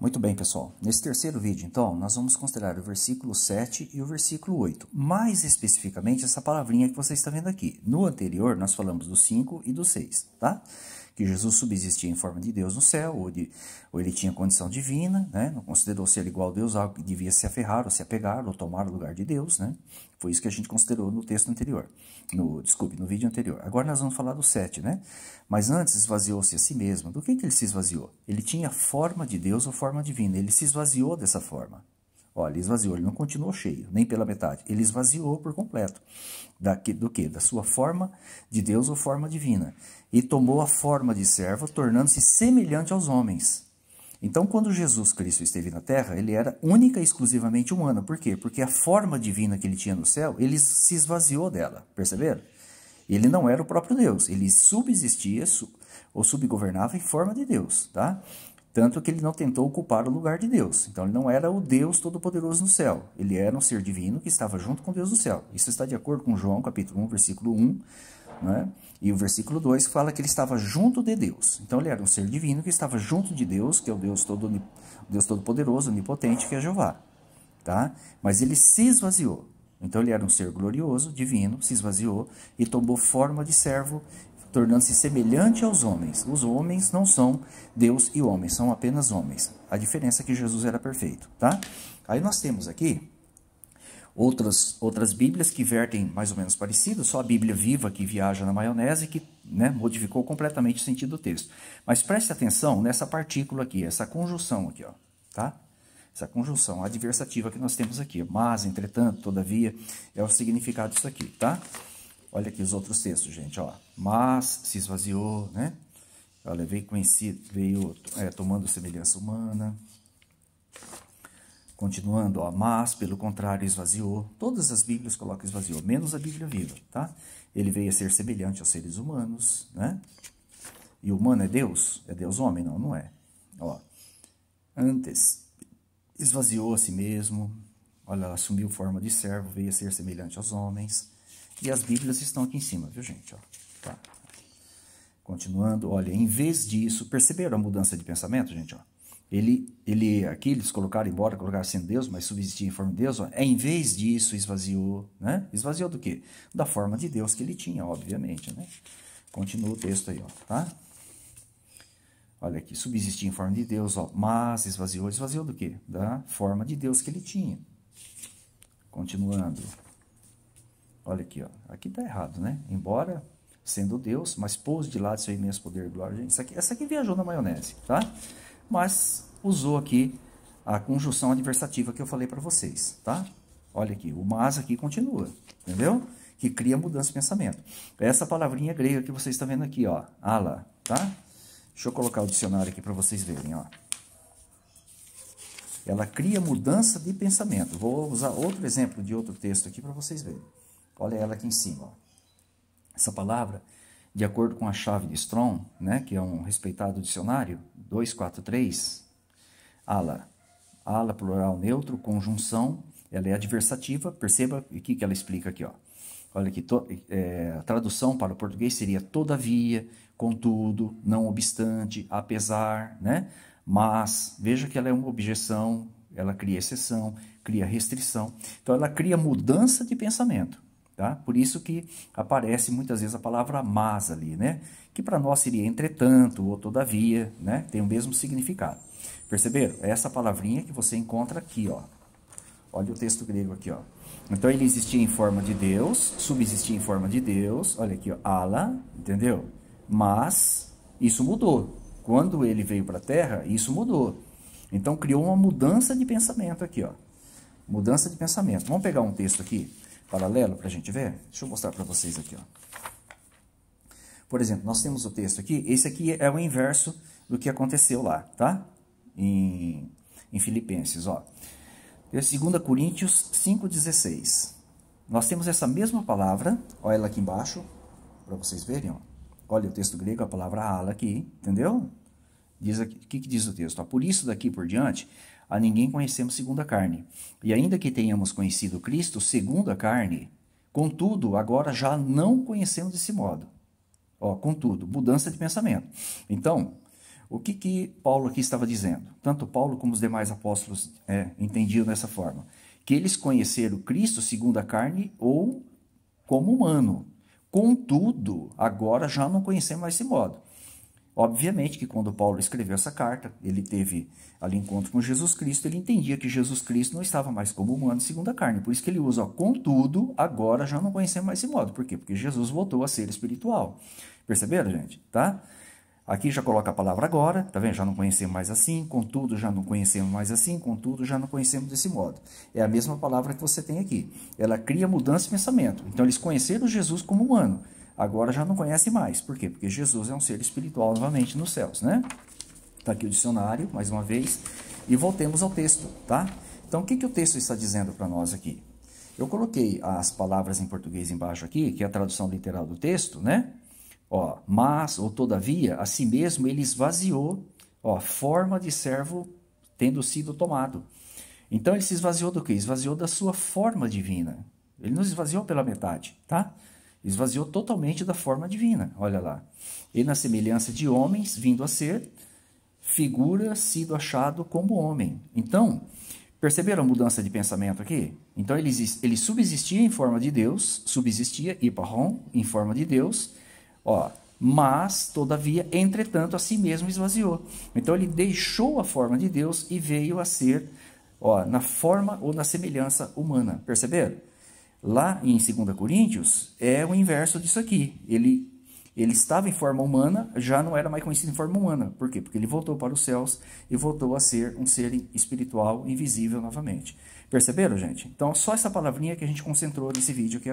Muito bem, pessoal. Nesse terceiro vídeo, então, nós vamos considerar o versículo 7 e o versículo 8. Mais especificamente, essa palavrinha que você está vendo aqui. No anterior, nós falamos do 5 e do 6, tá? Que Jesus subsistia em forma de Deus no céu, ou ele tinha condição divina, né? Não considerou ser igual a Deus, algo que devia se aferrar, ou se apegar, ou tomar o lugar de Deus, né? Foi isso que a gente considerou no texto anterior. No vídeo anterior. Agora nós vamos falar do 7, né? Mas antes esvaziou-se a si mesmo. Do que ele se esvaziou? Ele tinha forma de Deus ou forma divina. Ele se esvaziou dessa forma. Olha, ele esvaziou, ele não continuou cheio, nem pela metade. Ele esvaziou por completo. Do quê? Da sua forma de Deus ou forma divina. E tomou a forma de servo, tornando-se semelhante aos homens. Então, quando Jesus Cristo esteve na terra, ele era única e exclusivamente humano. Por quê? Porque a forma divina que ele tinha no céu, ele se esvaziou dela. Perceberam? Ele não era o próprio Deus. Ele subsistia ou subgovernava em forma de Deus, tá? Tanto que ele não tentou ocupar o lugar de Deus. Então, ele não era o Deus Todo-Poderoso no céu. Ele era um ser divino que estava junto com Deus no céu. Isso está de acordo com João, capítulo 1, versículo 1, né? E o versículo 2 fala que ele estava junto de Deus. Então, ele era um ser divino que estava junto de Deus, que é o Deus Todo-Poderoso, Onipotente, que é Jeová, tá? Mas ele se esvaziou. Então, ele era um ser glorioso, divino, se esvaziou e tomou forma de servo, tornando-se semelhante aos homens. Os homens não são Deus e homens, são apenas homens. A diferença é que Jesus era perfeito, tá? Aí nós temos aqui outras Bíblias que vertem mais ou menos parecido, só a Bíblia Viva que viaja na maionese, que, né, modificou completamente o sentido do texto. Mas preste atenção nessa partícula aqui, essa conjunção aqui, ó, tá? Essa conjunção adversativa que nós temos aqui. Mas, entretanto, todavia, é o significado disso aqui, tá? Olha aqui os outros textos, gente, ó. Mas se esvaziou, né? Olha, veio tomando semelhança humana. Continuando, ó, mas, pelo contrário, esvaziou. Todas as Bíblias colocam esvaziou, menos a Bíblia Viva, tá? Ele veio a ser semelhante aos seres humanos, né? E o humano é Deus? É Deus homem? Não, não é. Ó, antes, esvaziou a si mesmo. Olha, assumiu forma de servo, veio a ser semelhante aos homens. E as Bíblias estão aqui em cima, viu, gente? Ó, tá. Continuando, olha, em vez disso, perceberam a mudança de pensamento, gente? Ó? Aqui eles colocaram sendo Deus, mas subsistia em forma de Deus, ó, em vez disso, esvaziou, né? Esvaziou do quê? Da forma de Deus que ele tinha, obviamente, né? Continua o texto aí, ó, tá? Olha aqui, subsistia em forma de Deus, ó, mas esvaziou do quê? Da forma de Deus que ele tinha. Continuando. Olha aqui, ó, aqui tá errado, né? Embora sendo Deus, mas pôs de lado seu imenso poder e glória. Gente, essa aqui viajou na maionese, tá? Mas usou aqui a conjunção adversativa que eu falei para vocês, tá? Olha aqui, o mas aqui continua, entendeu? Que cria mudança de pensamento. Essa palavrinha grega que vocês estão vendo aqui, ó, ala, tá? Deixa eu colocar o dicionário aqui para vocês verem, ó. Ela cria mudança de pensamento. Vou usar outro exemplo de outro texto aqui para vocês verem. Olha ela aqui em cima, ó. Essa palavra, de acordo com a chave de Strong, né, que é um respeitado dicionário, 243, ala, plural neutro, conjunção, ela é adversativa, perceba o que ela explica aqui, ó. Olha aqui, a tradução para o português seria todavia, contudo, não obstante, apesar, né, mas, veja que ela é uma objeção, ela cria exceção, cria restrição, então ela cria mudança de pensamento. Tá? Por isso que aparece muitas vezes a palavra mas ali, né? Que para nós seria entretanto ou todavia, né? Tem o mesmo significado. Perceberam? É essa palavrinha que você encontra aqui, ó. Olha o texto grego aqui, ó. Então ele existia em forma de Deus, subsistia em forma de Deus, olha aqui, ó, ala, entendeu? Mas isso mudou. Quando ele veio para a Terra, isso mudou. Então criou uma mudança de pensamento aqui, ó. Mudança de pensamento. Vamos pegar um texto aqui paralelo para a gente ver? Deixa eu mostrar para vocês aqui, ó. Por exemplo, nós temos o texto aqui, esse aqui é o inverso do que aconteceu lá, tá? Em Filipenses, ó. 2 Coríntios 5,16. Nós temos essa mesma palavra, olha ela aqui embaixo, para vocês verem, ó. Olha o texto grego, a palavra ala aqui, entendeu? Diz aqui, o que diz o texto? Ó, por isso, daqui por diante, a ninguém conhecemos segundo a carne. E ainda que tenhamos conhecido Cristo segundo a carne, contudo, agora já não conhecemos desse modo. Ó, contudo, mudança de pensamento. Então, O que Paulo aqui estava dizendo? Tanto Paulo como os demais apóstolos entendiam dessa forma. Que eles conheceram Cristo segundo a carne ou como humano. Contudo, agora já não conhecemos mais esse modo. Obviamente que quando Paulo escreveu essa carta, ele teve ali encontro com Jesus Cristo, ele entendia que Jesus Cristo não estava mais como humano segundo a carne. Por isso que ele usa, contudo, agora já não conhecemos mais esse modo. Por quê? Porque Jesus voltou a ser espiritual. Perceberam, gente? Tá? Aqui já coloca a palavra agora, tá vendo? Já não conhecemos mais assim, contudo já não conhecemos mais assim, contudo já não conhecemos desse modo. É a mesma palavra que você tem aqui. Ela cria mudança de pensamento. Então eles conheceram Jesus como humano. Agora já não conhece mais. Por quê? Porque Jesus é um ser espiritual novamente nos céus, né? Está aqui o dicionário, mais uma vez. E voltemos ao texto, tá? Então, o que o texto está dizendo para nós aqui? Eu coloquei as palavras em português embaixo aqui, que é a tradução literal do texto, né? Ó, mas, ou todavia, a si mesmo ele esvaziou, ó, forma de servo tendo sido tomado. Então, ele se esvaziou do quê? Esvaziou da sua forma divina. Ele não esvaziou pela metade, tá? Esvaziou totalmente da forma divina, olha lá. E na semelhança de homens, vindo a ser, figura sido achado como homem. Então, perceberam a mudança de pensamento aqui? Então, ele subsistia em forma de Deus, subsistia, hiparron, em forma de Deus, ó, mas, todavia, entretanto, a si mesmo esvaziou. Então, ele deixou a forma de Deus e veio a ser, ó, na forma ou na semelhança humana. Perceberam? Lá em 2 Coríntios, é o inverso disso aqui. Ele estava em forma humana, já não era mais conhecido em forma humana. Por quê? Porque ele voltou para os céus e voltou a ser um ser espiritual invisível novamente. Perceberam, gente? Então, só essa palavrinha que a gente concentrou nesse vídeo aqui.